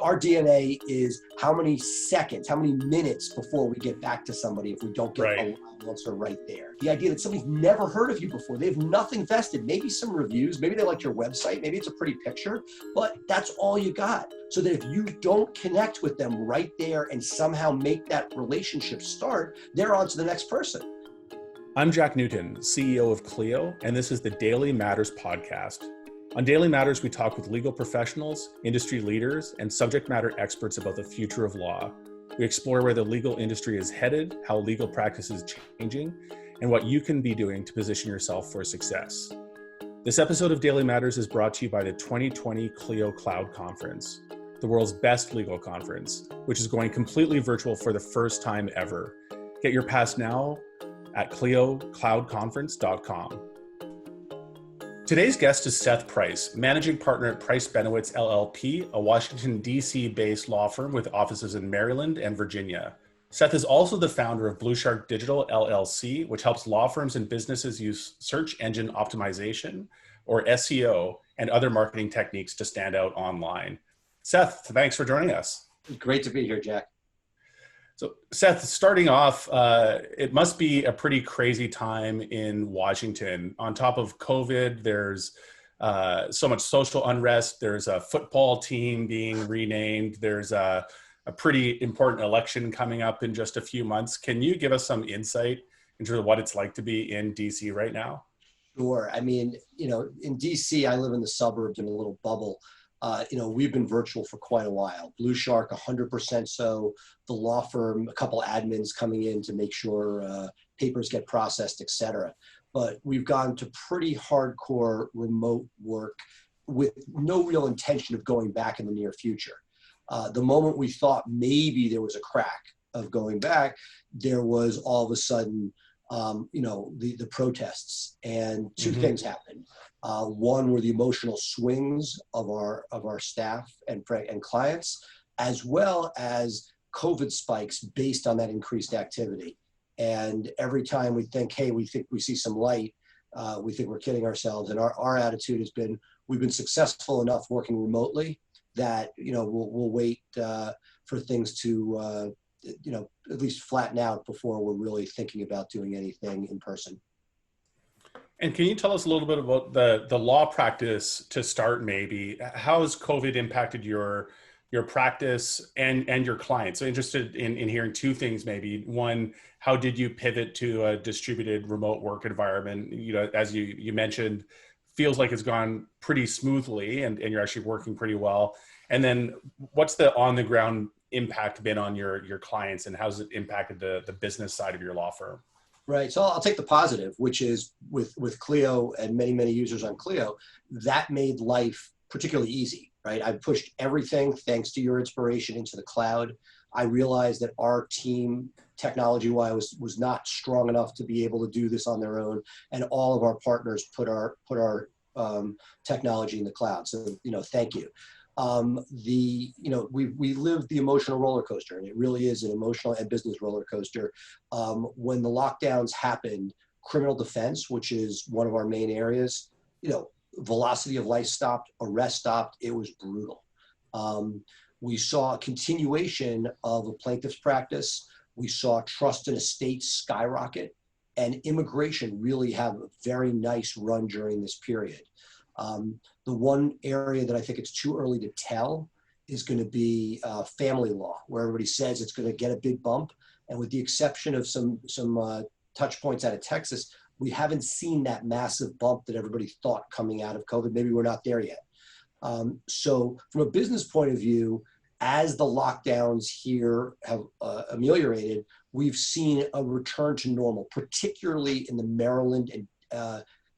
Our DNA is how many seconds, how many minutes before we get back to somebody if we don't get a live answer right there. The idea that somebody's never heard of you before, they have nothing vested, maybe some reviews, maybe they like your website, maybe it's a pretty picture, but that's all you got. So that if you don't connect with them right there and somehow make that relationship start, they're on to the next person. I'm Jack Newton, CEO of Clio, and this is the Daily Matters podcast. On Daily Matters, we talk with legal professionals, industry leaders, and subject matter experts about the future of law. We explore where the legal industry is headed, how legal practice is changing, and what you can be doing to position yourself for success. This episode of Daily Matters is brought to you by the 2020 Clio Cloud Conference, the world's best legal conference, which is going completely virtual for the first time ever. Get your pass now at cliocloudconference.com. Today's guest is Seth Price, managing partner at Price Benowitz LLP, a Washington, D.C.-based law firm with offices in Maryland and Virginia. Seth is also the founder of Blue Shark Digital LLC, which helps law firms and businesses use search engine optimization, or SEO, and other marketing techniques to stand out online. Seth, thanks for joining us. Great to be here, Jack. So Seth, starting off, it must be a pretty crazy time in Washington. On top of COVID, there's so much social unrest. There's a football team being renamed. There's a pretty important election coming up in just a few months. Can you give us some insight into what it's like to be in DC right now? Sure. I mean, in DC, I live in the suburbs in a little bubble. We've been virtual for quite a while. Blue Shark, 100% so. The law firm, a couple admins coming in to make sure papers get processed, et cetera. But we've gone to pretty hardcore remote work with no real intention of going back in the near future. The moment we thought maybe there was a crack of going back, there was all of a sudden the protests, and two things happened. One were the emotional swings of our staff and clients, as well as COVID spikes based on that increased activity. And every time we think, hey, we think we see some light, we think we're kidding ourselves. And our attitude has been, we've been successful enough working remotely that we'll wait for things to at least flatten out before we're really thinking about doing anything in person. And can you tell us a little bit about the law practice to start, maybe? How has COVID impacted your practice and your clients? So interested in hearing two things, maybe. One, how did you pivot to a distributed remote work environment? As you mentioned, feels like it's gone pretty smoothly and you're actually working pretty well. And then what's the on-the-ground impact been on your clients, and how's it impacted the business side of your law firm? Right. So I'll take the positive, which is with Clio and many users on Clio, that made life particularly easy, right? I pushed everything, thanks to your inspiration, into the cloud. I realized that our team, technology-wise, was not strong enough to be able to do this on their own, and all of our partners put our technology in the cloud. So thank you. We lived the emotional roller coaster, and it really is an emotional and business roller coaster. When the lockdowns happened, criminal defense, which is one of our main areas, velocity of life stopped, arrest stopped. It was brutal. We saw a continuation of a plaintiff's practice. We saw trust in estates skyrocket, and immigration really have a very nice run during this period. The one area that I think it's too early to tell is going to be family law, where everybody says it's going to get a big bump. And with the exception of some touch points out of Texas, we haven't seen that massive bump that everybody thought coming out of COVID. Maybe we're not there yet. So from a business point of view, as the lockdowns here have ameliorated, we've seen a return to normal, particularly in the Maryland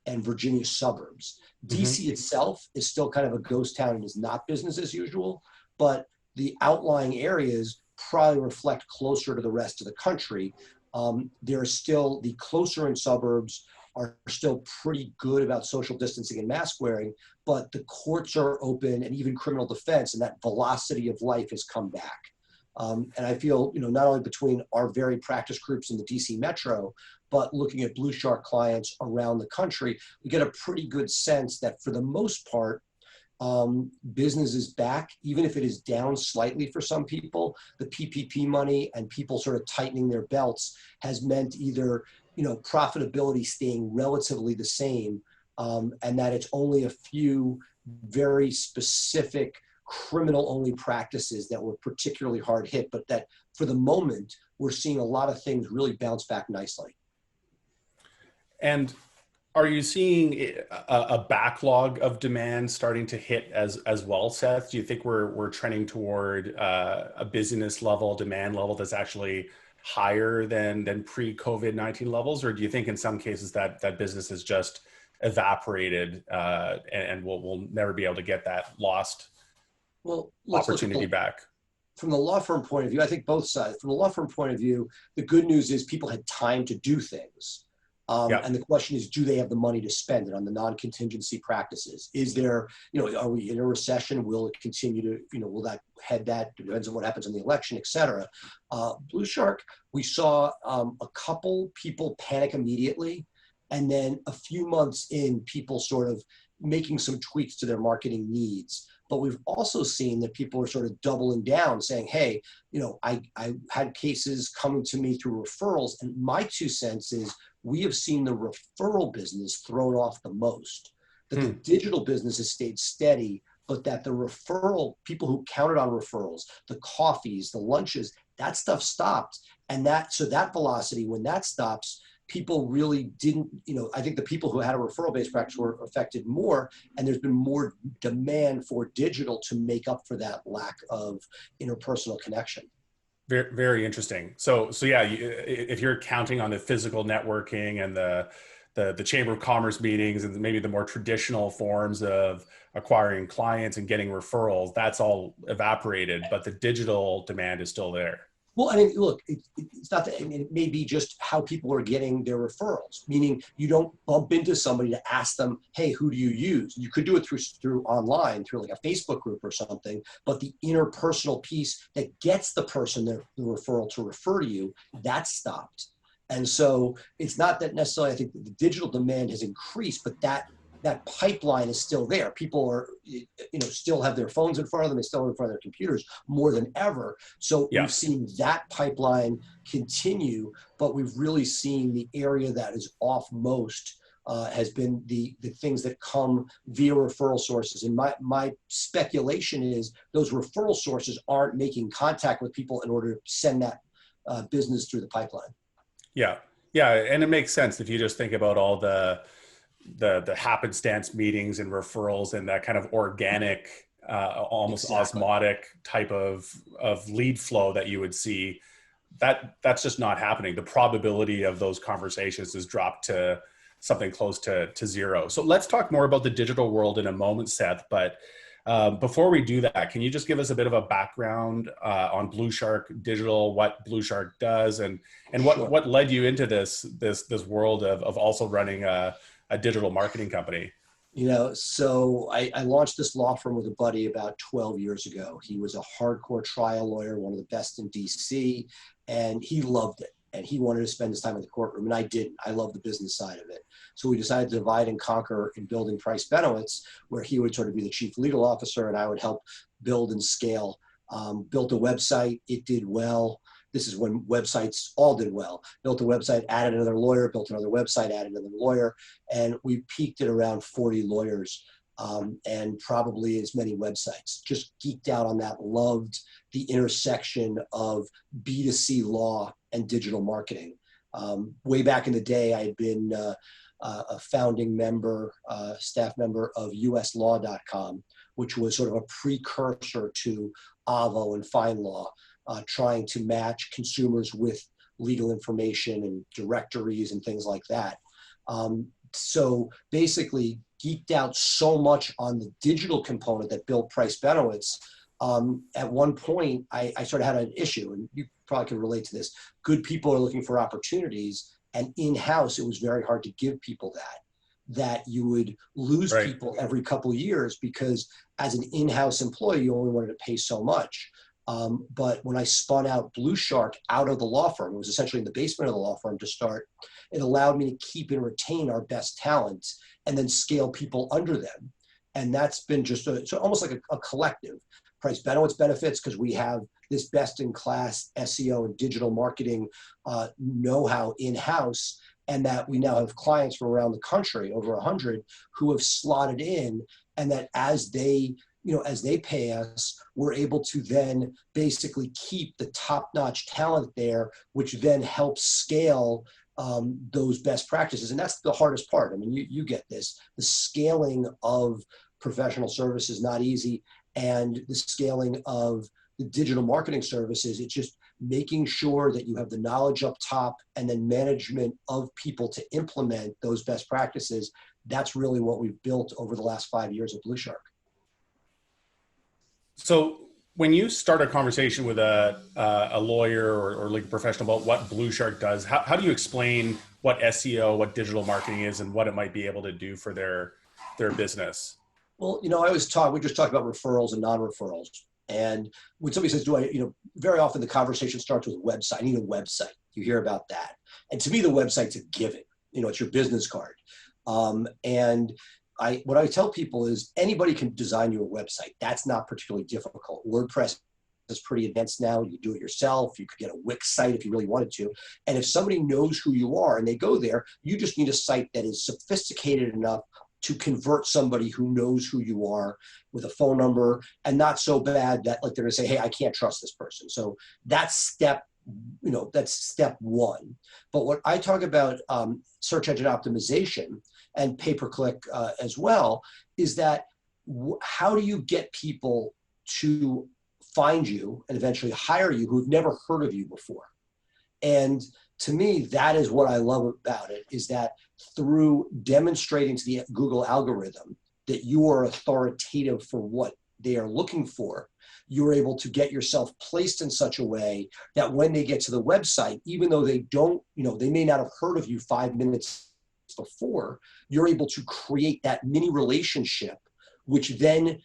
and Virginia suburbs. DC itself is still kind of a ghost town and is not business as usual, but the outlying areas probably reflect closer to the rest of the country. There are still, the closer in suburbs are still pretty good about social distancing and mask wearing, but the courts are open, and even criminal defense, and that velocity of life has come back. And I feel, not only between our very practice groups in the DC Metro, but looking at Blue Shark clients around the country, we get a pretty good sense that for the most part, business is back, even if it is down slightly for some people. The PPP money and people sort of tightening their belts has meant either, profitability staying relatively the same, and that it's only a few very specific criminal-only practices that were particularly hard hit, but that for the moment, we're seeing a lot of things really bounce back nicely. And are you seeing a backlog of demand starting to hit as well, Seth? Do you think we're trending toward a business level, demand level that's actually higher than pre-COVID-19 levels? Or do you think in some cases that business has just evaporated and we'll never be able to get that lost opportunity back? From the law firm point of view, I think both sides. From the law firm point of view, the good news is people had time to do things. And the question is, do they have the money to spend it on the non-contingency practices? Is there, are we in a recession? Will it continue to, will that head that? Depends on what happens in the election, et cetera. Blue Shark, we saw a couple people panic immediately. And then a few months in, people sort of making some tweaks to their marketing needs. But we've also seen that people are sort of doubling down, saying, hey, I had cases coming to me through referrals. And my 2 cents is we have seen the referral business thrown off the most. That the digital business has stayed steady, but that the referral, people who counted on referrals, the coffees, the lunches, that stuff stopped. And so that velocity, when that stops, people really didn't, I think the people who had a referral-based practice were affected more, and there's been more demand for digital to make up for that lack of interpersonal connection. Very, very interesting. So yeah, if you're counting on the physical networking and the Chamber of Commerce meetings and maybe the more traditional forms of acquiring clients and getting referrals, that's all evaporated, but the digital demand is still there. Well, I mean, look, it's not that, it may be just how people are getting their referrals, meaning you don't bump into somebody to ask them, hey, who do you use? You could do it through online, through like a Facebook group or something, but the interpersonal piece that gets the person the referral to refer to you, that stopped. And so it's not that necessarily I think the digital demand has increased, but that pipeline is still there. People are, still have their phones in front of them. They still have in front of their computers more than ever. So we've seen that pipeline continue, but we've really seen the area that is off most has been the things that come via referral sources. And my speculation is those referral sources aren't making contact with people in order to send that business through the pipeline. Yeah. And it makes sense if you just think about all the happenstance meetings and referrals and that kind of organic, almost osmotic type of lead flow that you would see. That's just not happening. The probability of those conversations has dropped to something close to zero. So let's talk more about the digital world in a moment, Seth. But before we do that, can you just give us a bit of a background on Blue Shark Digital, what Blue Shark does, and what led you into this world of also running a digital marketing company? So I launched this law firm with a buddy about 12 years ago. He was a hardcore trial lawyer, one of the best in DC, and he loved it. And he wanted to spend his time in the courtroom, and I didn't. I love the business side of it. So we decided to divide and conquer in building Price Benowitz, where he would sort of be the chief legal officer, and I would help build and scale. Built a website. It did well. This is when websites all did well. Built a website, added another lawyer, built another website, added another lawyer, and we peaked at around 40 lawyers and probably as many websites. Just geeked out on that, loved the intersection of B2C law and digital marketing. Way back in the day, I had been a founding member, staff member of uslaw.com, which was sort of a precursor to Avvo and FindLaw. Trying to match consumers with legal information and directories and things like that. So basically geeked out so much on the digital component that built Price Benowitz. At one point, I sort of had an issue, and you probably can relate to this. Good people are looking for opportunities, and in-house, it was very hard to give people that you would lose people every couple of years because as an in-house employee, you only wanted to pay so much. But when I spun out Blue Shark out of the law firm, it was essentially in the basement of the law firm to start, it allowed me to keep and retain our best talent and then scale people under them. And that's been just so almost like a collective. Price Benowitz benefits because we have this best-in-class SEO and digital marketing know-how in-house, and that we now have clients from around the country, over 100, who have slotted in, and that as they pay us, we're able to then basically keep the top-notch talent there, which then helps scale those best practices. And that's the hardest part. I mean, you get this. The scaling of professional services is not easy, and the scaling of the digital marketing services, it's just making sure that you have the knowledge up top and then management of people to implement those best practices. That's really what we've built over the last 5 years at Blue Shark. So when you start a conversation with a lawyer or legal professional about what Blue Shark does, how do you explain what SEO, what digital marketing is, and what it might be able to do for their business? Well, I always we just talk about referrals and non-referrals. And when somebody says, very often the conversation starts with a website. I need a website. You hear about that. And to me, the website's a given. It's your business card. And what I tell people is anybody can design you a website. That's not particularly difficult. WordPress is pretty advanced now. You do it yourself. You could get a Wix site if you really wanted to. And if somebody knows who you are and they go there, you just need a site that is sophisticated enough to convert somebody who knows who you are with a phone number, and not so bad that like they're gonna say, hey, I can't trust this person. So that's step one. But what I talk about search engine optimization and pay-per-click as well, is that how do you get people to find you and eventually hire you who've never heard of you before? And to me, that is what I love about it, is that through demonstrating to the Google algorithm that you are authoritative for what they are looking for, you're able to get yourself placed in such a way that when they get to the website, even though they don't, they may not have heard of you 5 minutes before, you're able to create that mini relationship, which then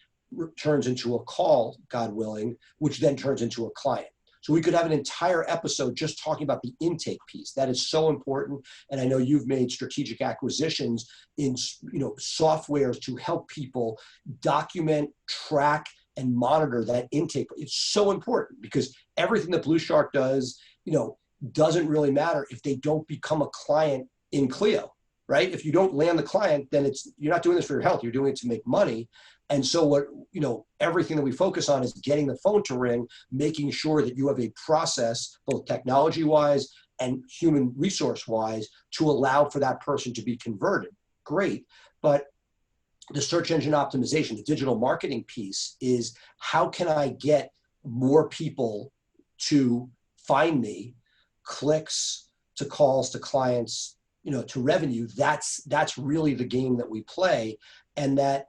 turns into a call, God willing, which then turns into a client. So we could have an entire episode just talking about the intake piece. That is so important. And I know you've made strategic acquisitions in softwares to help people document, track, and monitor that intake. It's so important because everything that Blue Shark does, doesn't really matter if they don't become a client in Clio, right? If you don't land the client, then you're not doing this for your health. You're doing it to make money. And so everything that we focus on is getting the phone to ring, making sure that you have a process, both technology-wise and human resource-wise, to allow for that person to be converted. Great. But the search engine optimization, the digital marketing piece is how can I get more people to find me, clicks to calls to clients, to revenue. That's really the game that we play. And that,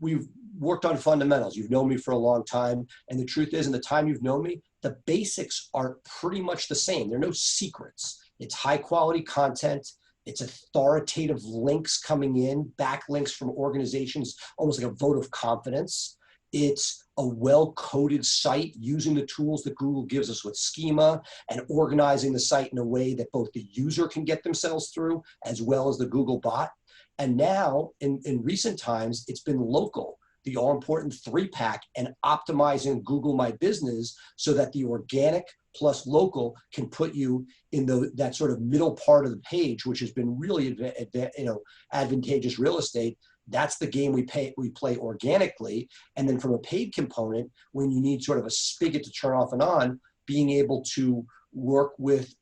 we've worked on fundamentals. You've known me for a long time. And the truth is, in the time you've known me, the basics are pretty much the same. There are no secrets. It's high quality content. It's authoritative links coming in, backlinks from organizations, almost like a vote of confidence. It's a well-coded site using the tools that Google gives us with schema and organizing the site in a way that both the user can get themselves through as well as the Google bot. And now, in recent times, it's been local, the all-important 3-pack, and optimizing Google My Business so that the organic plus local can put you in that sort of middle part of the page, which has been really advantageous real estate. That's the game we play organically. And then from a paid component, when you need sort of a spigot to turn off and on, being able to work with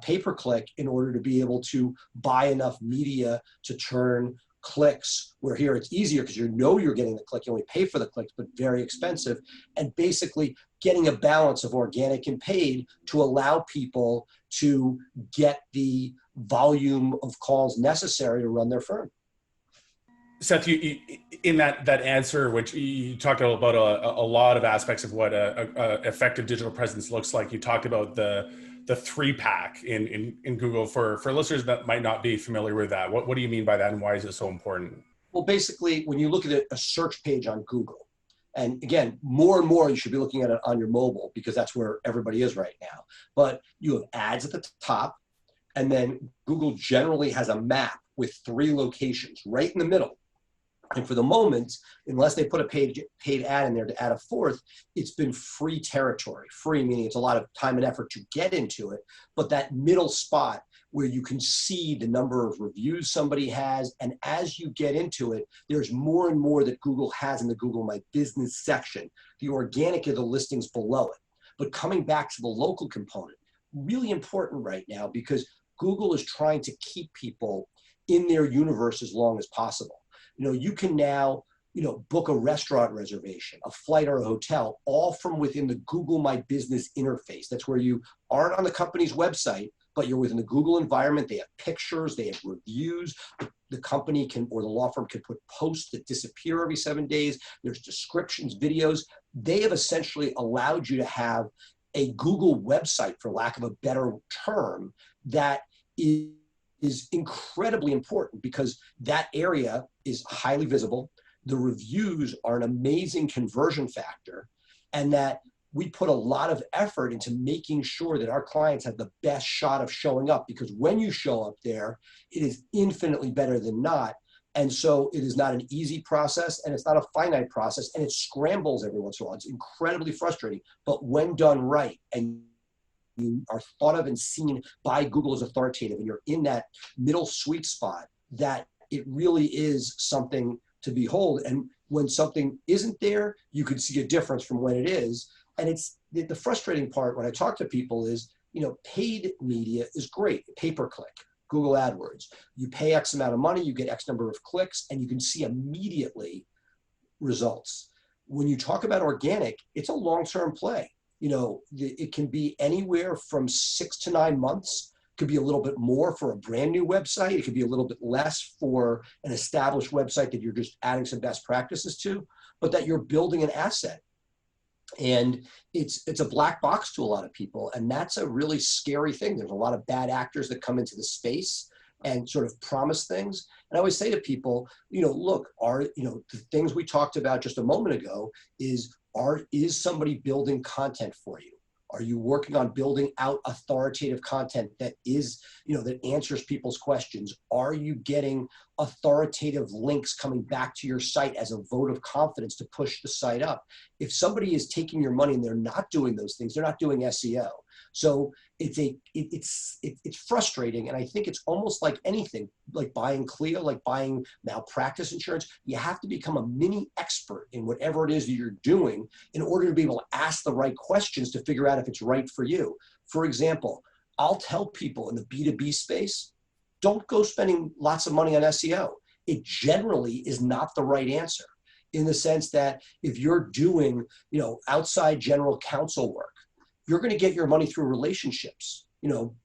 pay-per-click in order to be able to buy enough media to turn clicks, where here it's easier because you're getting the click, you only pay for the clicks, but very expensive, and basically getting a balance of organic and paid to allow people to get the volume of calls necessary to run their firm. Seth, you in that answer, which you talked about a lot of aspects of what a effective digital presence looks like. You talked about the 3-pack in Google for listeners that might not be familiar with that. What do you mean by that, and why is it so important? Well, basically, when you look at a search page on Google, and again, more and more you should be looking at it on your mobile because that's where everybody is right now. But you have ads at the top, and then Google generally has a map with 3 locations right in the middle. And for the moment, unless they put a paid ad in there to add a fourth, it's been free territory. Free meaning it's a lot of time and effort to get into it, but that middle spot where you can see the number of reviews somebody has, and as you get into it, there's more and more that Google has in the Google My Business section. The organic of the listings below it. But coming back to the local component, really important right now because Google is trying to keep people in their universe as long as possible. You can now, book a restaurant reservation, a flight or a hotel, all from within the Google My Business interface. That's where you aren't on the company's website, but you're within the Google environment. They have pictures, they have reviews. The company can, or the law firm can put posts that disappear every 7 days. There's descriptions, videos. They have essentially allowed you to have a Google website, for lack of a better term, that is incredibly important because that area is highly visible. The reviews are an amazing conversion factor, and that we put a lot of effort into making sure that our clients have the best shot of showing up, because when you show up there, it is infinitely better than not. And so it is not an easy process, and it's not a finite process, and it scrambles every once in a while. It's incredibly frustrating, but when done right, and you are thought of and seen by Google as authoritative, and you're in that middle sweet spot, that it really is something to behold. And when something isn't there, you can see a difference from when it is. And it's the frustrating part when I talk to people is, paid media is great, pay-per-click, Google AdWords. You pay X amount of money, you get X number of clicks, and you can see immediately results. When you talk about organic, it's a long-term play. It can be anywhere from 6 to 9 months. It could be a little bit more for a brand new website. It could be a little bit less for an established website that you're just adding some best practices to, but that you're building an asset. And it's a black box to a lot of people. And that's a really scary thing. There's a lot of bad actors that come into the space and sort of promise things. And I always say to people, look, the things we talked about just a moment ago is somebody building content for you? Are you working on building out authoritative content that is, that answers people's questions? Are you getting authoritative links coming back to your site as a vote of confidence to push the site up? If somebody is taking your money and they're not doing those things, they're not doing SEO. So it's frustrating. And I think it's almost like anything, like buying Clio, like buying malpractice insurance. You have to become a mini expert in whatever it is that you're doing in order to be able to ask the right questions to figure out if it's right for you. For example, I'll tell people in the B2B space, don't go spending lots of money on SEO. It generally is not the right answer, in the sense that if you're doing, outside general counsel work, you're going to get your money through relationships.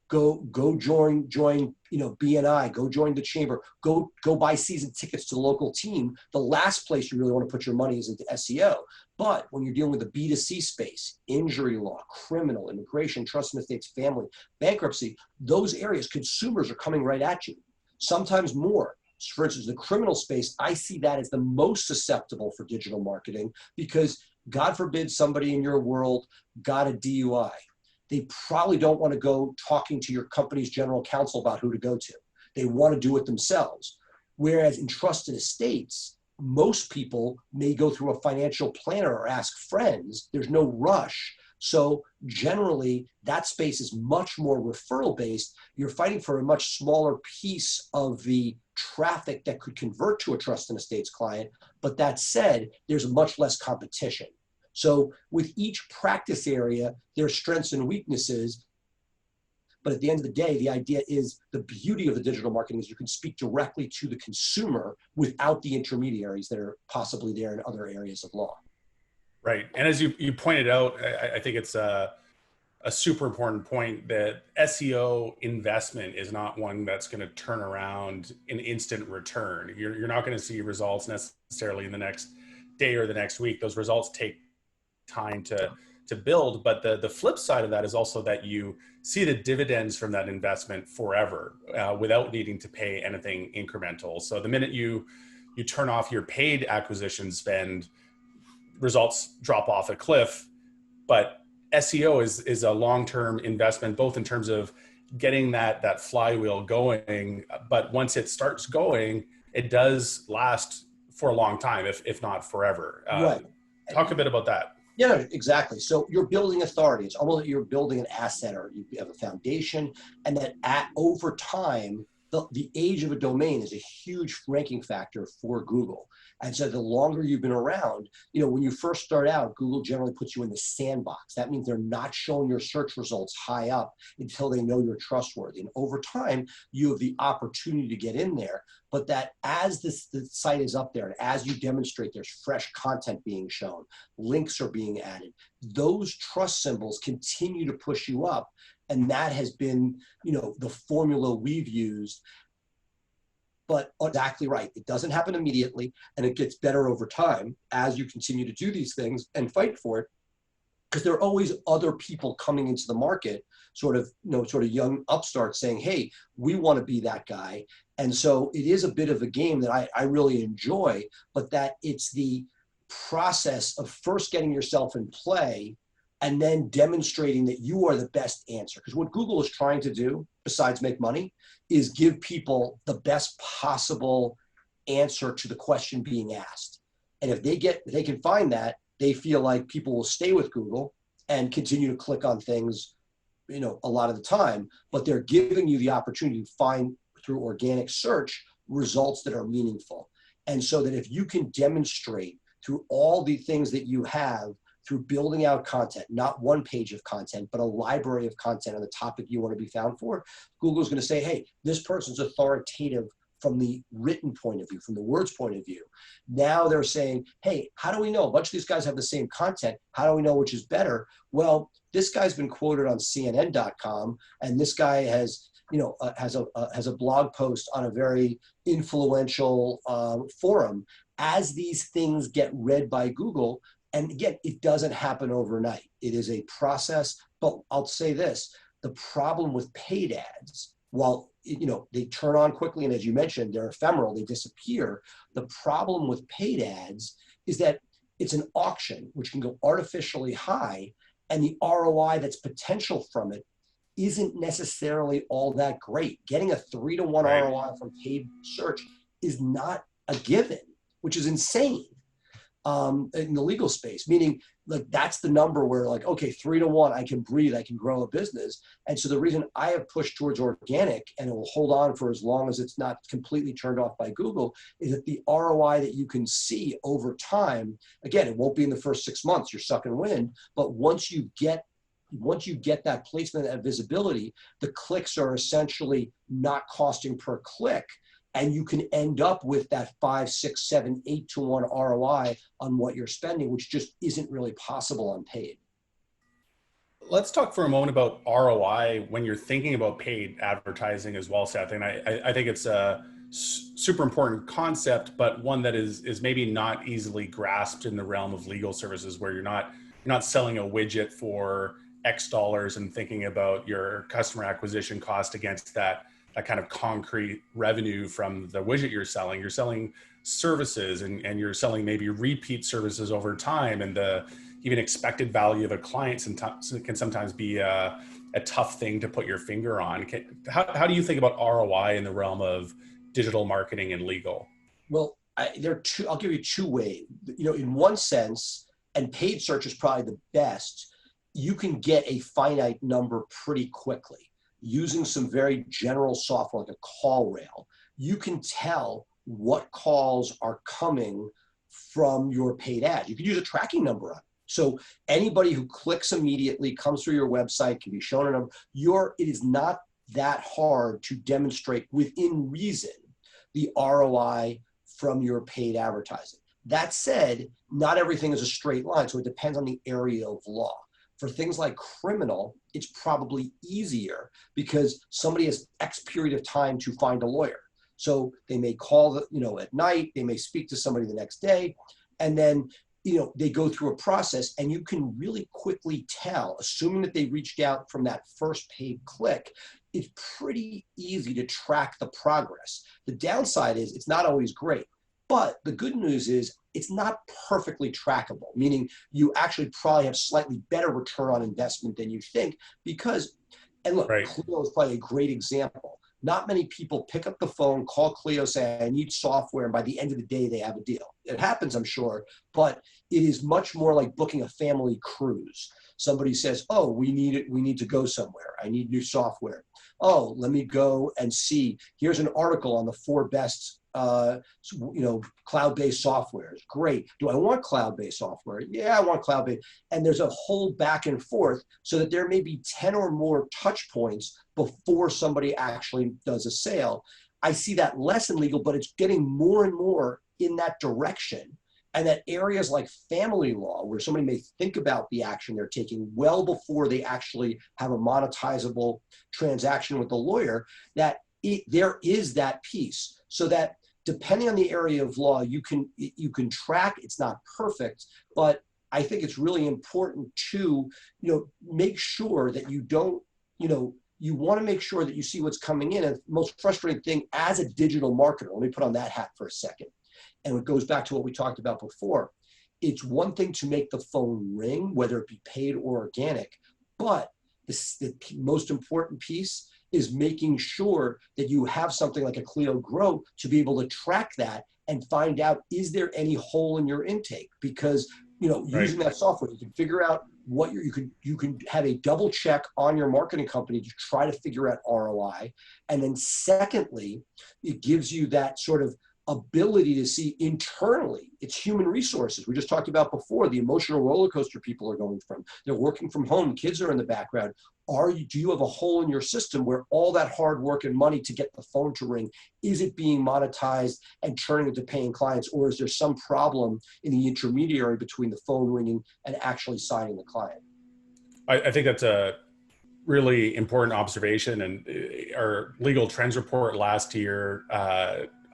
Go join, BNI, go join the chamber, go buy season tickets to the local team. The last place you really want to put your money is into SEO. But when you're dealing with the B2C space, injury law, criminal, immigration, trust and estates, family, bankruptcy, those areas, consumers are coming right at you, sometimes more. For instance, the criminal space, I see that as the most susceptible for digital marketing, because God forbid somebody in your world got a DUI. They probably don't want to go talking to your company's general counsel about who to go to. They want to do it themselves. Whereas in trust and estates, most people may go through a financial planner or ask friends. There's no rush. So generally, that space is much more referral based. You're fighting for a much smaller piece of the traffic that could convert to a trust and estates client. But that said, there's much less competition. So with each practice area, there are strengths and weaknesses. But at the end of the day, the idea is the beauty of the digital marketing is you can speak directly to the consumer without the intermediaries that are possibly there in other areas of law. Right. And as you pointed out, I think it's a super important point that SEO investment is not one that's going to turn around an instant return. You're not going to see results necessarily in the next day or the next week. Those results take time to build. But the flip side of that is also that you see the dividends from that investment forever without needing to pay anything incremental. So the minute you turn off your paid acquisition spend, results drop off a cliff. But SEO is a long-term investment, both in terms of getting that flywheel going, but once it starts going, it does last for a long time, if not forever. Right. Talk a bit about that. Yeah, no, exactly. So you're building authority. It's almost like you're building an asset, or you have a foundation, and that over time, the age of a domain is a huge ranking factor for Google. And so the longer you've been around, when you first start out, Google generally puts you in the sandbox. That means they're not showing your search results high up until they know you're trustworthy. And over time, you have the opportunity to get in there. But that as the site is up there, and as you demonstrate there's fresh content being shown, links are being added, those trust symbols continue to push you up. And that has been, the formula we've used. But exactly right. It doesn't happen immediately, and it gets better over time as you continue to do these things and fight for it. Because there are always other people coming into the market, sort of young upstarts saying, hey, we want to be that guy. And so it is a bit of a game that I really enjoy, but that it's the process of first getting yourself in play and then demonstrating that you are the best answer. Because what Google is trying to do, besides make money, is give people the best possible answer to the question being asked. And if they can find that, they feel like people will stay with Google and continue to click on things, a lot of the time, but they're giving you the opportunity to find through organic search results that are meaningful. And so that if you can demonstrate through all the things that you have, through building out content, not one page of content, but a library of content on the topic you want to be found for, Google's going to say, hey, this person's authoritative from the written point of view, from the words point of view. Now they're saying, hey, how do we know? A bunch of these guys have the same content. How do we know which is better? Well, this guy's been quoted on CNN.com, and this guy has a blog post on a very influential forum. As these things get read by Google, and again, it doesn't happen overnight. It is a process, but I'll say this, the problem with paid ads, while they turn on quickly, and as you mentioned, they're ephemeral, they disappear. The problem with paid ads is that it's an auction, which can go artificially high, and the ROI that's potential from it isn't necessarily all that great. Getting a 3-to-1 Right. ROI from paid search is not a given, which is insane. In the legal space, meaning like that's the number where like, okay, 3-to-1, I can breathe, I can grow a business. And so the reason I have pushed towards organic, and it will hold on for as long as it's not completely turned off by Google, is that the ROI that you can see over time, again, it won't be in the first 6 months, you're sucking wind, but once you get that placement, that visibility, the clicks are essentially not costing per click. And you can end up with that 5, 6, 7, 8-to-1 ROI on what you're spending, which just isn't really possible on paid. Let's talk for a moment about ROI when you're thinking about paid advertising as well, Seth. And I think it's a super important concept, but one that is maybe not easily grasped in the realm of legal services, where you're not selling a widget for X dollars and thinking about your customer acquisition cost against that kind of concrete revenue from the widget you're selling. You're selling services, and you're selling maybe repeat services over time, and the even expected value of a client can sometimes be a tough thing to put your finger on. How do you think about ROI in the realm of digital marketing and legal? Well, I'll give you two ways. In one sense, and paid search is probably the best, you can get a finite number pretty quickly. Using some very general software like a call rail, you can tell what calls are coming from your paid ad. You can use a tracking number on it. So anybody who clicks immediately, comes through your website, can be shown a number. It is not that hard to demonstrate within reason the ROI from your paid advertising. That said, not everything is a straight line, so it depends on the area of law. For things like criminal, it's probably easier because somebody has X period of time to find a lawyer. So they may call at night, they may speak to somebody the next day, and then they go through a process, and you can really quickly tell, assuming that they reached out from that first paid click, it's pretty easy to track the progress. The downside is it's not always great. But the good news is it's not perfectly trackable, meaning you actually probably have slightly better return on investment than you think because, and look, Right. Clio is probably a great example. not many people pick up the phone, call Clio, say, I need software, and by the end of the day, they have a deal. It happens, I'm sure, but it is much more like booking a family cruise. Somebody says, oh, we need to go somewhere. I need new software. Oh, let me go and see. Here's an article on the 4 best cloud-based softwares. Great. Do I want cloud-based software? Yeah, I want cloud-based. And there's a whole back and forth so that there may be 10 or more touch points before somebody actually does a sale. I see that less in legal, but it's getting more and more in that direction. And that areas like family law, where somebody may think about the action they're taking well before they actually have a monetizable transaction with the lawyer, that there is that piece. So that depending on the area of law, you can track. It's not perfect, but I think it's really important to make sure that you don't you want to make sure that you see what's coming in. And the most frustrating thing as a digital marketer, let me put on that hat for a second. And it goes back to what we talked about before. It's one thing to make the phone ring, whether it be paid or organic, but the most important piece is making sure that you have something like a Clio Grow to be able to track that and find out, is there any hole in your intake? Because using that software, you can figure out what you can have a double check on your marketing company to try to figure out ROI. And then secondly, it gives you that sort of ability to see internally. It's human resources. We just talked about before, the emotional roller coaster people are going from. They're working from home, kids are in the background. Do you have a hole in your system where all that hard work and money to get the phone to ring, is it being monetized and turning into paying clients, or is there some problem in the intermediary between the phone ringing and actually signing the client? I think that's a really important observation, and our legal trends report last year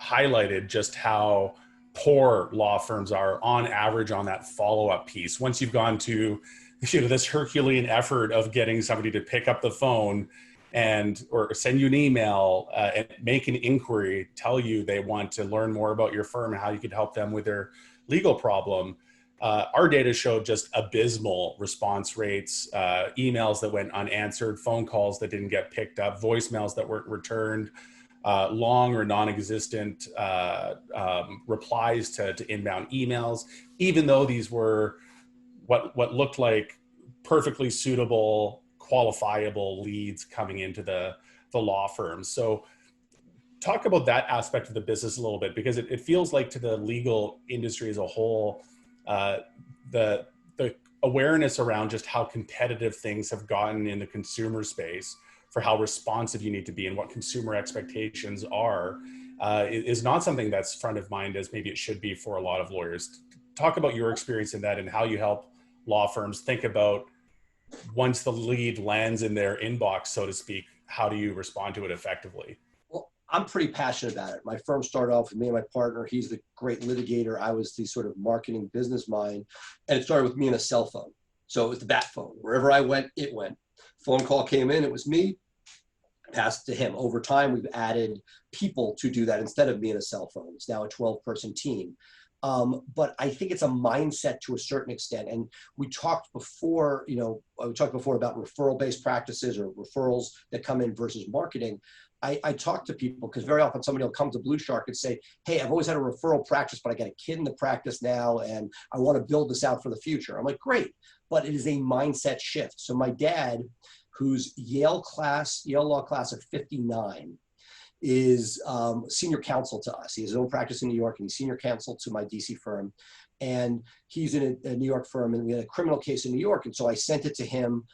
highlighted just how poor law firms are on average on that follow-up piece. Once you've gone to this Herculean effort of getting somebody to pick up the phone or send you an email and make an inquiry, tell you they want to learn more about your firm and how you could help them with their legal problem, our data showed just abysmal response rates, emails that went unanswered, phone calls that didn't get picked up, voicemails that weren't returned, long or non-existent replies to inbound emails, even though these were what looked like perfectly suitable, qualifiable leads coming into the law firm. So talk about that aspect of the business a little bit, because it feels like to the legal industry as a whole, the awareness around just how competitive things have gotten in the consumer space for how responsive you need to be and what consumer expectations are is not something that's front of mind as maybe it should be for a lot of lawyers. Talk about your experience in that and how you help law firms think about, once the lead lands in their inbox, so to speak, how do you respond to it effectively? Well, I'm pretty passionate about it. My firm started off with me and my partner. He's the great litigator. I was the sort of marketing business mind. And it started with me and a cell phone. So it was the bat phone. Wherever I went, it went. Phone call came in, it was me, passed to him. Over time, we've added people to do that instead of me and a cell phone. It's now a 12-person team. But I think it's a mindset to a certain extent. And we talked before, about referral-based practices or referrals that come in versus marketing. I talk to people because very often somebody will come to Blue Shark and say, hey, I've always had a referral practice, but I got a kid in the practice now and I want to build this out for the future. I'm like, great, but it is a mindset shift. So my dad, who's Yale Law class of 59, is senior counsel to us. He has his own practice in New York and he's senior counsel to my DC firm. And he's in a New York firm and we had a criminal case in New York. And so I sent it to him,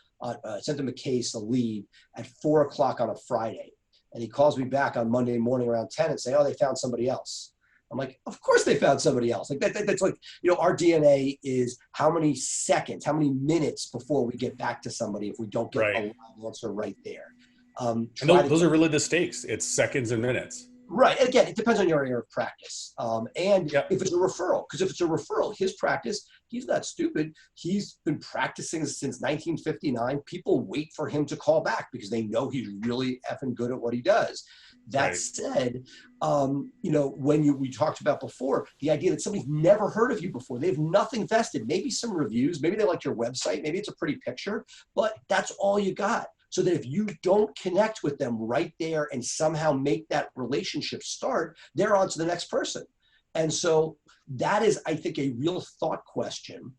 sent him a lead at 4:00 on a Friday. And he calls me back on Monday morning around 10 and say, oh, they found somebody else. I'm like, of course they found somebody else. Like that's like, our DNA is how many seconds, how many minutes before we get back to somebody if we don't get a answer right there. And those are really the stakes. It's seconds and minutes. Right. Again, it depends on your area of practice. And if it's a referral, because if it's a referral, his practice, he's not stupid. He's been practicing since 1959. People wait for him to call back because they know he's really effing good at what he does. That said, when we talked about before, the idea that somebody's never heard of you before, they have nothing vested, maybe some reviews, maybe they like your website, maybe it's a pretty picture, but that's all you got. so that if you don't connect with them right there and somehow make that relationship start, they're on to the next person. And so that is, I think, a real thought question.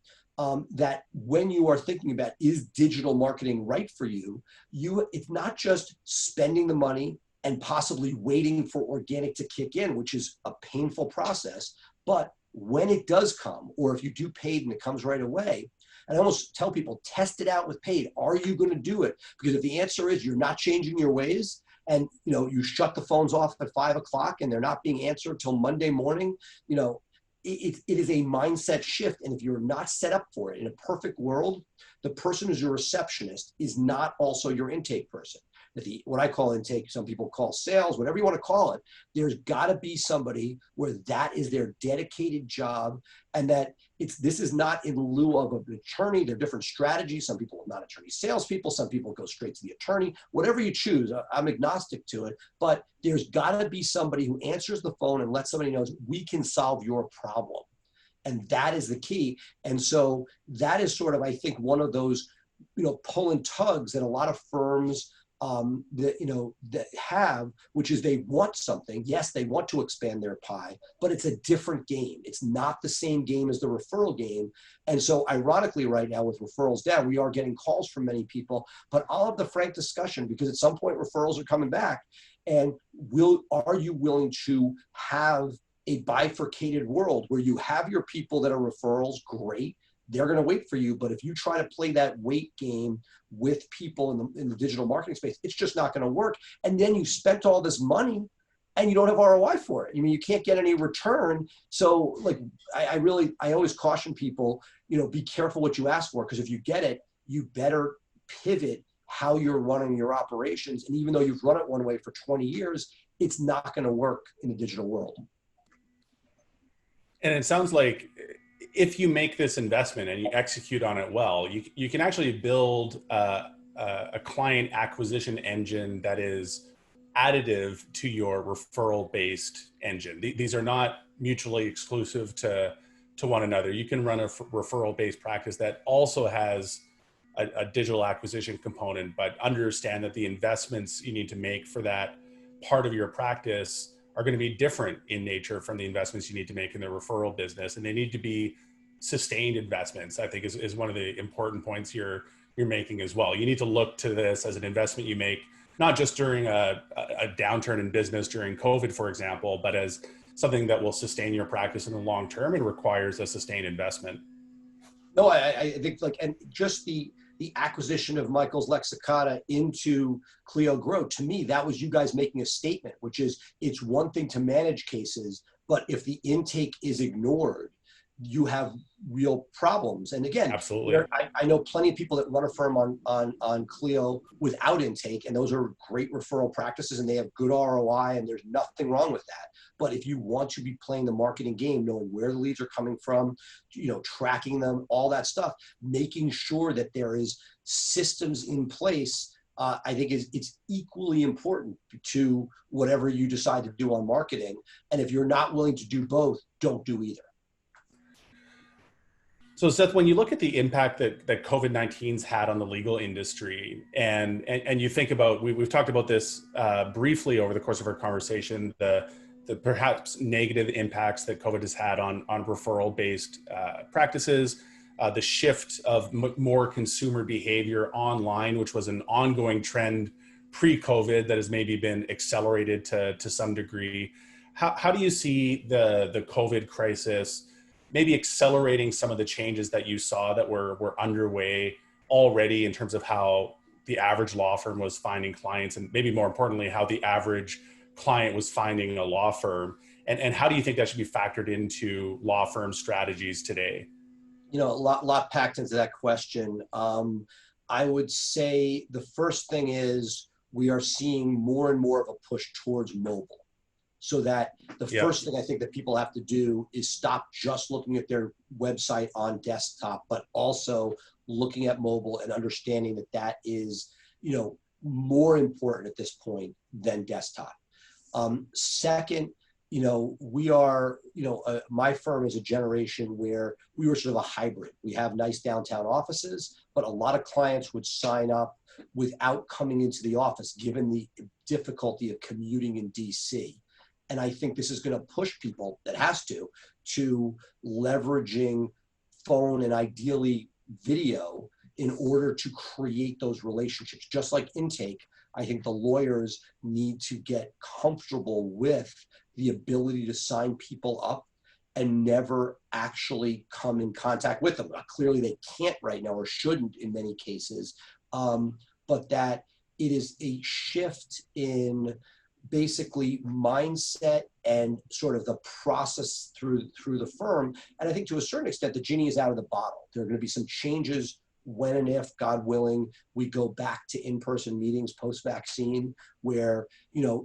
That when you are thinking about, is digital marketing right for you, it's not just spending the money and possibly waiting for organic to kick in, which is a painful process, but when it does come, or if you do paid and it comes right away, and I almost tell people, test it out with paid. Are you going to do it? Because if the answer is you're not changing your ways, and you shut the phones off at 5 o'clock and they're not being answered till Monday morning, it is a mindset shift. And if you're not set up for it, in a perfect world, the person who's your receptionist is not also your intake person. What I call intake, some people call sales, whatever you want to call it, there's got to be somebody where that is their dedicated job, and that this is not in lieu of an attorney. There are different strategies. Some people are not attorney salespeople. Some people go straight to the attorney. Whatever you choose, I'm agnostic to it, but there's got to be somebody who answers the phone and lets somebody know we can solve your problem. And that is the key. And so that is sort of, I think, one of those, pull and tugs that a lot of firms that have, which is they want something. Yes, they want to expand their pie, but it's a different game. It's not the same game as the referral game. And so ironically right now with referrals down, we are getting calls from many people, but I'll have the frank discussion, because at some point referrals are coming back. And are you willing to have a bifurcated world where you have your people that are referrals? Great. They're going to wait for you. But if you try to play that wait game with people in the digital marketing space, it's just not going to work. And then you spent all this money and you don't have ROI for it. You can't get any return. So I always caution people, be careful what you ask for, because if you get it, you better pivot how you're running your operations. And even though you've run it one way for 20 years, it's not going to work in the digital world. And it sounds like if you make this investment and you execute on it well, you can actually build a client acquisition engine that is additive to your referral-based engine. These are not mutually exclusive to one another. You can run a referral-based practice that also has a digital acquisition component, but understand that the investments you need to make for that part of your practice are going to be different in nature from the investments you need to make in the referral business. And they need to be sustained investments, I think is one of the important points you're making as well. You need to look to this as an investment you make, not just during a downturn in business during COVID, for example, but as something that will sustain your practice in the long term and requires a sustained investment. No, I think and just the acquisition of Michael's Lexicata into Clio Grow, to me, that was you guys making a statement, which is it's one thing to manage cases, but if the intake is ignored, you have real problems. And again, absolutely, I know plenty of people that run a firm on Clio without intake, and those are great referral practices and they have good ROI and there's nothing wrong with that. But if you want to be playing the marketing game, knowing where the leads are coming from, tracking them, all that stuff, making sure that there is systems in place, I think it's equally important to whatever you decide to do on marketing. And if you're not willing to do both, don't do either. So Seth, when you look at the impact that COVID-19's had on the legal industry, and you think about, we've talked about this briefly over the course of our conversation, the perhaps negative impacts that COVID has had on referral-based practices, the shift of more consumer behavior online, which was an ongoing trend pre-COVID that has maybe been accelerated to some degree. How do you see the COVID crisis maybe accelerating some of the changes that you saw that were underway already in terms of how the average law firm was finding clients, and maybe more importantly, how the average client was finding a law firm? And how do you think that should be factored into law firm strategies today? A lot packed into that question. I would say the first thing is we are seeing more and more of a push towards mobile. So that the first thing I think that people have to do is stop just looking at their website on desktop, but also looking at mobile and understanding that that is, more important at this point than desktop. Second, we are, my firm is a generation where we were sort of a hybrid. We have nice downtown offices, but a lot of clients would sign up without coming into the office, given the difficulty of commuting in DC. And I think this is going to push people, that has to leveraging phone and ideally video in order to create those relationships. Just like intake, I think the lawyers need to get comfortable with the ability to sign people up and never actually come in contact with them. Clearly they can't right now, or shouldn't in many cases, but that it is a shift in basically mindset and sort of the process through the firm. And I think to a certain extent, the genie is out of the bottle. There are going to be some changes when and if, God willing, we go back to in-person meetings post-vaccine where,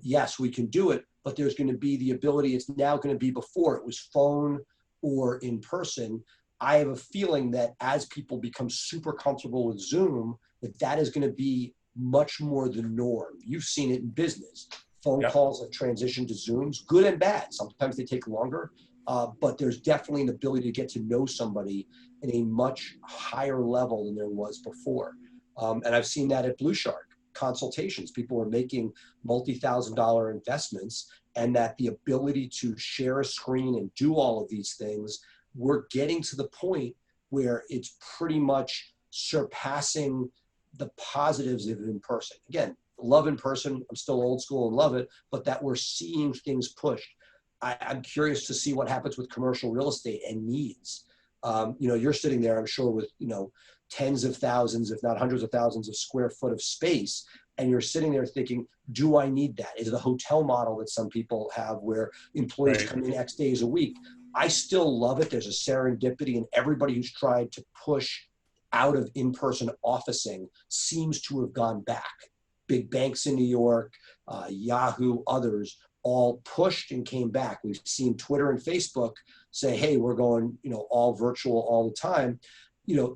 yes, we can do it, but there's going to be the ability, it's now going to be, before it was phone or in person. I have a feeling that as people become super comfortable with Zoom, that is going to be much more the norm. You've seen it in business. Phone calls have transitioned to Zooms, good and bad. Sometimes they take longer, but there's definitely an ability to get to know somebody in a much higher level than there was before. And I've seen that at Blue Shark consultations. People are making multi-$1,000 investments, and that the ability to share a screen and do all of these things, we're getting to the point where it's pretty much surpassing the positives of in person. Again, love in person. I'm still old school and love it, but that we're seeing things pushed. I'm curious to see what happens with commercial real estate and needs. You're sitting there, I'm sure, with, tens of thousands, if not hundreds of thousands of square foot of space. And you're sitting there thinking, do I need that? Is it a hotel model that some people have where employees come in X days a week? I still love it. There's a serendipity, and everybody who's tried to push out of in-person officing seems to have gone back. Big banks in New York, Yahoo, others all pushed and came back. We've seen Twitter and Facebook say, hey, we're going, all virtual all the time.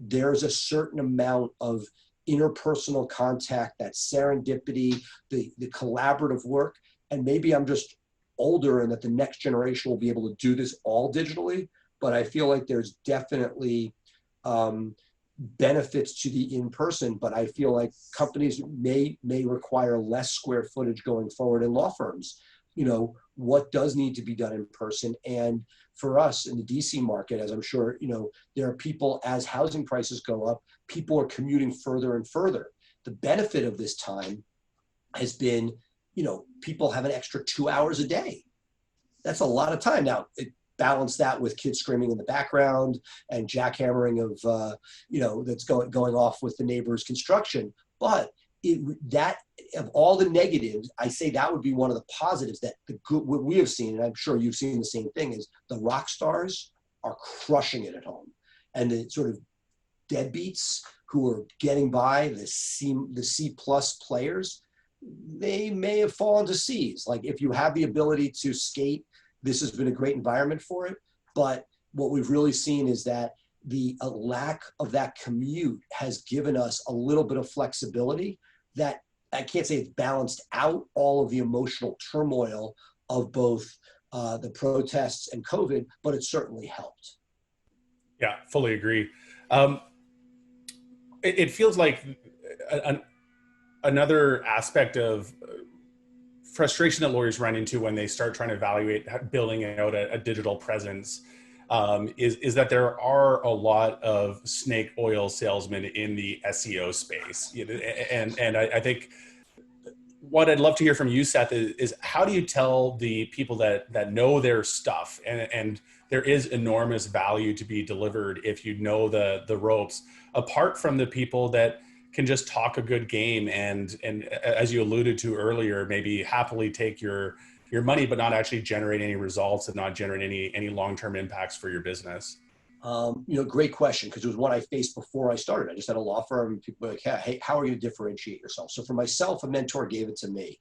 There's a certain amount of interpersonal contact, that serendipity, the collaborative work. And maybe I'm just older and that the next generation will be able to do this all digitally, but I feel like there's definitely benefits to the in-person, but I feel like companies may require less square footage going forward in law firms. What does need to be done in person? And for us in the DC market, as I'm sure, there are people, as housing prices go up, people are commuting further and further. The benefit of this time has been, people have an extra 2 hours a day. That's a lot of time. Now, balance that with kids screaming in the background and jackhammering of, that's going off with the neighbor's construction. But that of all the negatives, I say that would be one of the positives. That what we have seen, and I'm sure you've seen the same thing, is the rock stars are crushing it at home, and the sort of deadbeats who are getting by, the C plus players, they may have fallen to C's. Like, if you have the ability to skate, this has been a great environment for it. But what we've really seen is that the lack of that commute has given us a little bit of flexibility that I can't say it's balanced out all of the emotional turmoil of both the protests and COVID, but it certainly helped. Yeah, fully agree. It feels like another aspect of frustration that lawyers run into when they start trying to evaluate building out a digital presence is that there are a lot of snake oil salesmen in the SEO space. And I think what I'd love to hear from you, Seth, is how do you tell the people that know their stuff, and there is enormous value to be delivered if you know the ropes, apart from the people that can just talk a good game and as you alluded to earlier, maybe happily take your money, but not actually generate any results and not generate any long-term impacts for your business? Great question, because it was one I faced before I started. I just had a law firm, and people were like, hey, how are you going to differentiate yourself? So for myself, a mentor gave it to me.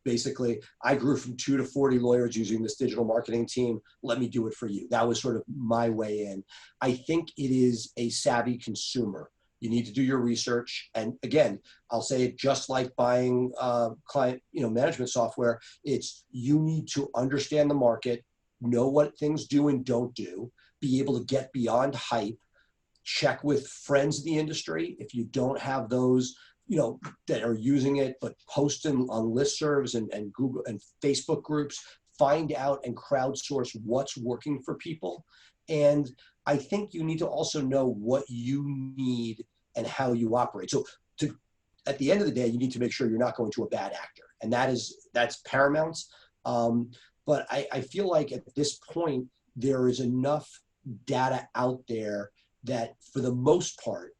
Basically, I grew from 2 to 40 lawyers using this digital marketing team. Let me do it for you. That was sort of my way in. I think it is a savvy consumer. You need to do your research. And again, I'll say it just like buying client management software. It's, you need to understand the market, know what things do and don't do, be able to get beyond hype, check with friends in the industry. If you don't have those, that are using it, but post them on listservs and Google and Facebook groups, find out and crowdsource what's working for people. And I think you need to also know what you need and how you operate. So at the end of the day, you need to make sure you're not going to a bad actor. And that's paramount. But I feel like at this point, there is enough data out there that for the most part,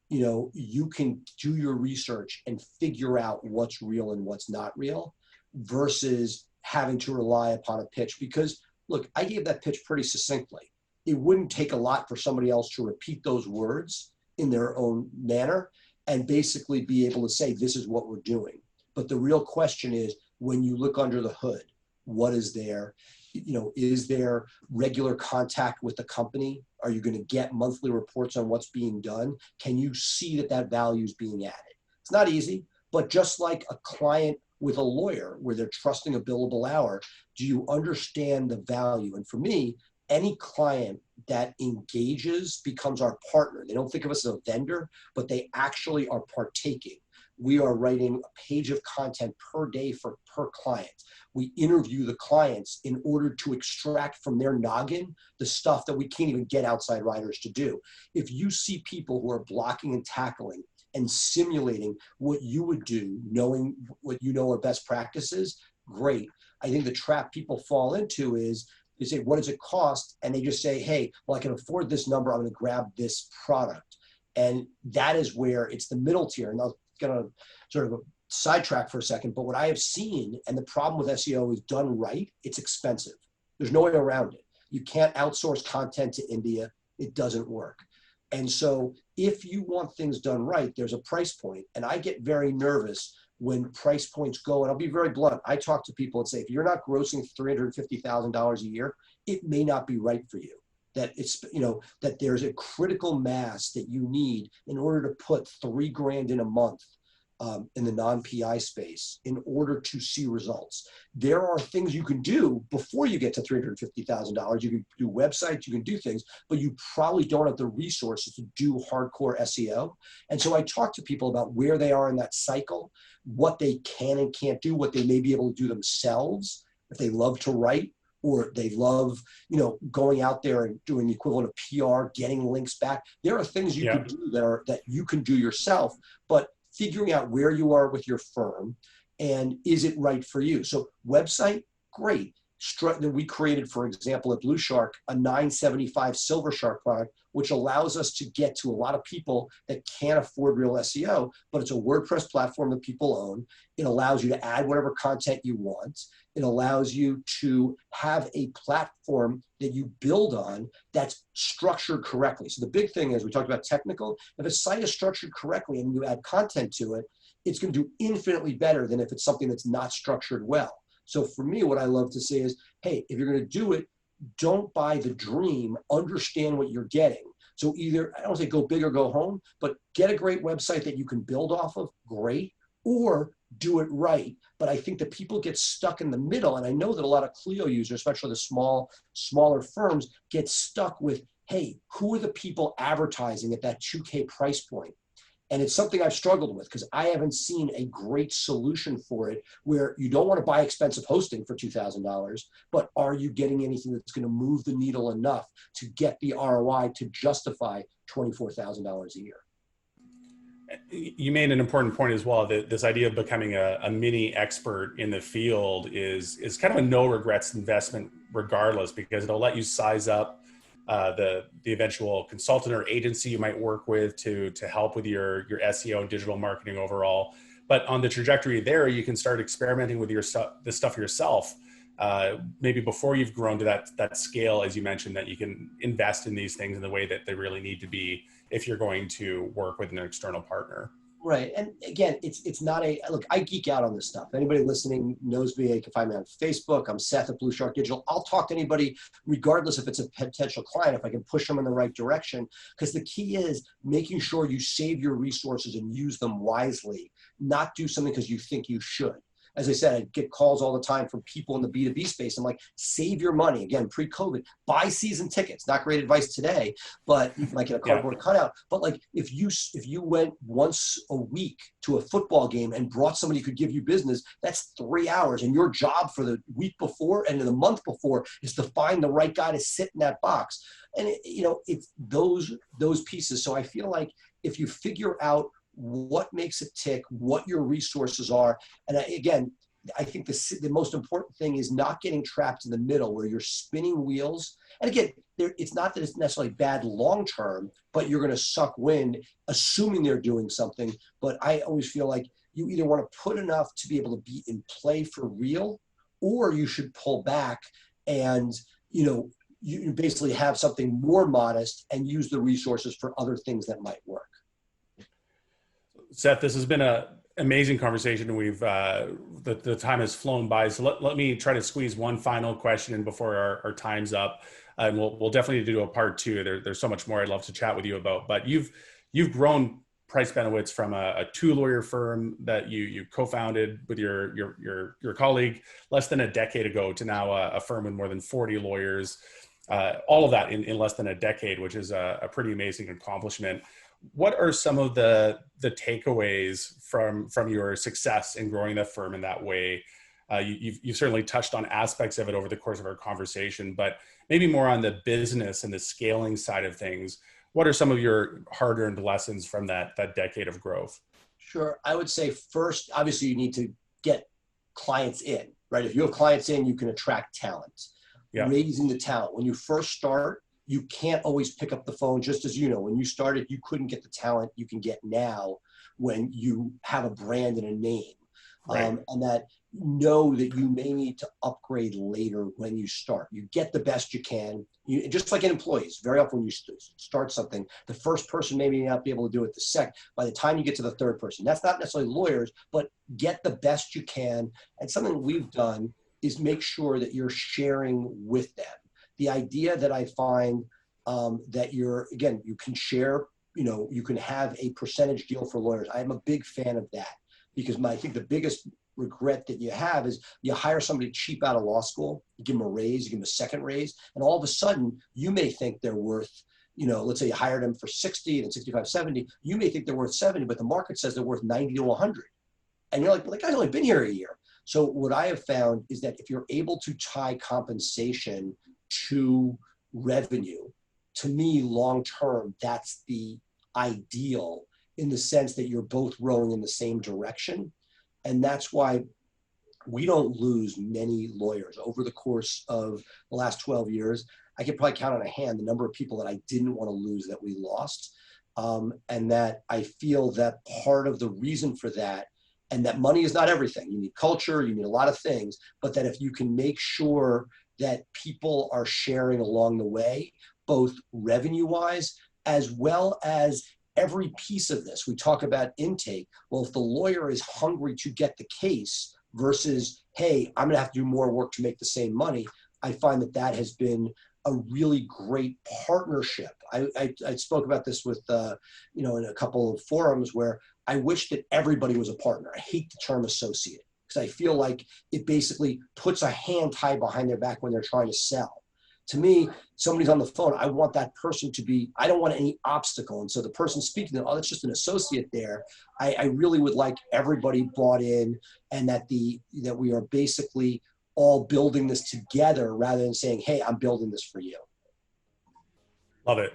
you can do your research and figure out what's real and what's not real versus having to rely upon a pitch. Because look, I gave that pitch pretty succinctly. It wouldn't take a lot for somebody else to repeat those words in their own manner and basically be able to say, this is what we're doing. But the real question is, when you look under the hood, what is there? Is there regular contact with the company? Are you going to get monthly reports on what's being done? Can you see that value is being added? It's not easy, but just like a client with a lawyer where they're trusting a billable hour, do you understand the value? And for me, any client that engages becomes our partner. They don't think of us as a vendor, but they actually are partaking. We are writing a page of content per day per client. We interview the clients in order to extract from their noggin the stuff that we can't even get outside writers to do. If you see people who are blocking and tackling and simulating what you would do, knowing what are best practices, great. I think the trap people fall into is they say, what does it cost? And they just say, hey, well, I can afford this number. I'm going to grab this product. And that is where it's the middle tier. And I was going to sort of sidetrack for a second, but what I have seen, and the problem with SEO is done right, it's expensive. There's no way around it. You can't outsource content to India. It doesn't work. And so if you want things done right, there's a price point. And I get very nervous when price points go, and I'll be very blunt. I talk to people and say, if you're not grossing $350,000 a year, it may not be right for you. That it's, that there's a critical mass that you need in order to put $3,000 in a month in the non-PI space in order to see results. There are things you can do before you get to $350,000. You can do websites, you can do things, but you probably don't have the resources to do hardcore SEO. And so I talk to people about where they are in that cycle, what they can and can't do, what they may be able to do themselves if they love to write, or they love, going out there and doing the equivalent of PR, getting links back. There are things you can do that you can do yourself, but figuring out where you are with your firm and is it right for you? So website, great. We created, for example, at Blue Shark, a $9.75 Silver Shark product, which allows us to get to a lot of people that can't afford real SEO, but it's a WordPress platform that people own. It allows you to add whatever content you want. It allows you to have a platform that you build on that's structured correctly. So the big thing is, we talked about technical, if a site is structured correctly and you add content to it, it's going to do infinitely better than if it's something that's not structured well. So for me, what I love to say is, hey, if you're going to do it, don't buy the dream, understand what you're getting. So either, I don't say go big or go home, but get a great website that you can build off of, great, or do it right. But I think that people get stuck in the middle. And I know that a lot of Clio users, especially the smaller firms, get stuck with, hey, who are the people advertising at that $2K price point? And it's something I've struggled with because I haven't seen a great solution for it, where you don't want to buy expensive hosting for $2,000, but are you getting anything that's going to move the needle enough to get the ROI to justify $24,000 a year? You made an important point as well, that this idea of becoming a mini expert in the field is kind of a no regrets investment regardless, because it'll let you size up the eventual consultant or agency you might work with to help with your SEO and digital marketing overall. But on the trajectory there, you can start experimenting with this stuff yourself, maybe before you've grown to that scale, as you mentioned, that you can invest in these things in the way that they really need to be if you're going to work with an external partner. Right. And again, it's not look, I geek out on this stuff. Anybody listening knows me. You can find me on Facebook. I'm Seth at Blue Shark Digital. I'll talk to anybody, regardless if it's a potential client, if I can push them in the right direction. Because the key is making sure you save your resources and use them wisely, not do something because you think you should. as I said, I get calls all the time from people in the B2B space. I'm like, save your money. Again, pre-COVID, buy season tickets. Not great advice today, but you might get a cardboard cutout. But like, if you went once a week to a football game and brought somebody who could give you business, that's 3 hours. And your job for the week before and the month before is to find the right guy to sit in that box. And it's those pieces. So I feel like if you figure out what makes it tick, what your resources are, and I think the most important thing is not getting trapped in the middle where you're spinning wheels. And again, it's not that it's necessarily bad long-term, but you're going to suck wind, assuming they're doing something. But I always feel like you either want to put enough to be able to be in play for real, or you should pull back and, you basically have something more modest and use the resources for other things that might work. Seth, this has been an amazing conversation. We've the time has flown by. So let me try to squeeze one final question in before our time's up. And we'll definitely do a part two. There's so much more I'd love to chat with you about. But you've grown Price Benowitz from a 2-lawyer firm that you co-founded with your colleague less than a decade ago to now a firm with more than 40 lawyers. All of that in less than a decade, which is a pretty amazing accomplishment. What are some of the takeaways from your success in growing the firm in that way? You've certainly touched on aspects of it over the course of our conversation, but maybe more on the business and the scaling side of things. What are some of your hard-earned lessons from that decade of growth? Sure. I would say first, obviously, you need to get clients in, right? If you have clients in, you can attract talent. Yeah. Raising the talent. When you first start, you can't always pick up the phone, just as when you started, you couldn't get the talent you can get now when you have a brand and a name. Right. And that you may need to upgrade later when you start. You get the best you can. Just like in employees, very often when you start something, the first person may not be able to do it the second. By the time you get to the third person, that's not necessarily lawyers, but get the best you can. And something we've done is make sure that you're sharing with them. The idea that I find that you can share, you can have a percentage deal for lawyers. I'm a big fan of that because I think the biggest regret that you have is you hire somebody cheap out of law school, you give them a raise, you give them a second raise, and all of a sudden you may think they're worth, let's say you hired them for 60 and 65, 70, you may think they're worth 70, but the market says they're worth 90 to 100. And you're like, well, that guy's only been here a year. So what I have found is that if you're able to tie compensation to revenue, to me, long-term, that's the ideal in the sense that you're both rowing in the same direction. And that's why we don't lose many lawyers over the course of the last 12 years. I could probably count on a hand the number of people that I didn't want to lose that we lost. And that I feel that part of the reason for that, and that money is not everything. You need culture, you need a lot of things, but that if you can make sure that people are sharing along the way, both revenue-wise, as well as every piece of this. We talk about intake. Well, if the lawyer is hungry to get the case versus, hey, I'm gonna have to do more work to make the same money, I find that has been a really great partnership. I spoke about this with, in a couple of forums where I wish that everybody was a partner. I hate the term associate because I feel like it basically puts a hand tied behind their back when they're trying to sell. To me, somebody's on the phone, I want that person to be, I don't want any obstacle. And so the person speaking to them, oh, that's just an associate there. I really would like everybody bought in and that we are basically all building this together rather than saying, hey, I'm building this for you. Love it.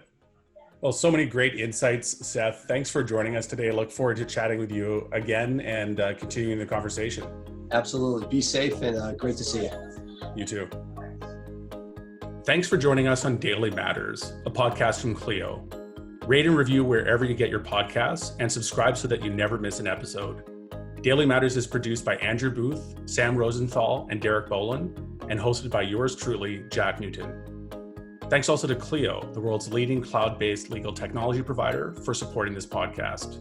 Well, so many great insights, Seth. Thanks for joining us today. I look forward to chatting with you again and continuing the conversation. Absolutely. Be safe and great to see you. You too. Thanks for joining us on Daily Matters, a podcast from Clio. Rate and review wherever you get your podcasts and subscribe so that you never miss an episode. Daily Matters is produced by Andrew Booth, Sam Rosenthal, and Derek Boland, and hosted by yours truly, Jack Newton. Thanks also to Clio, the world's leading cloud-based legal technology provider, for supporting this podcast.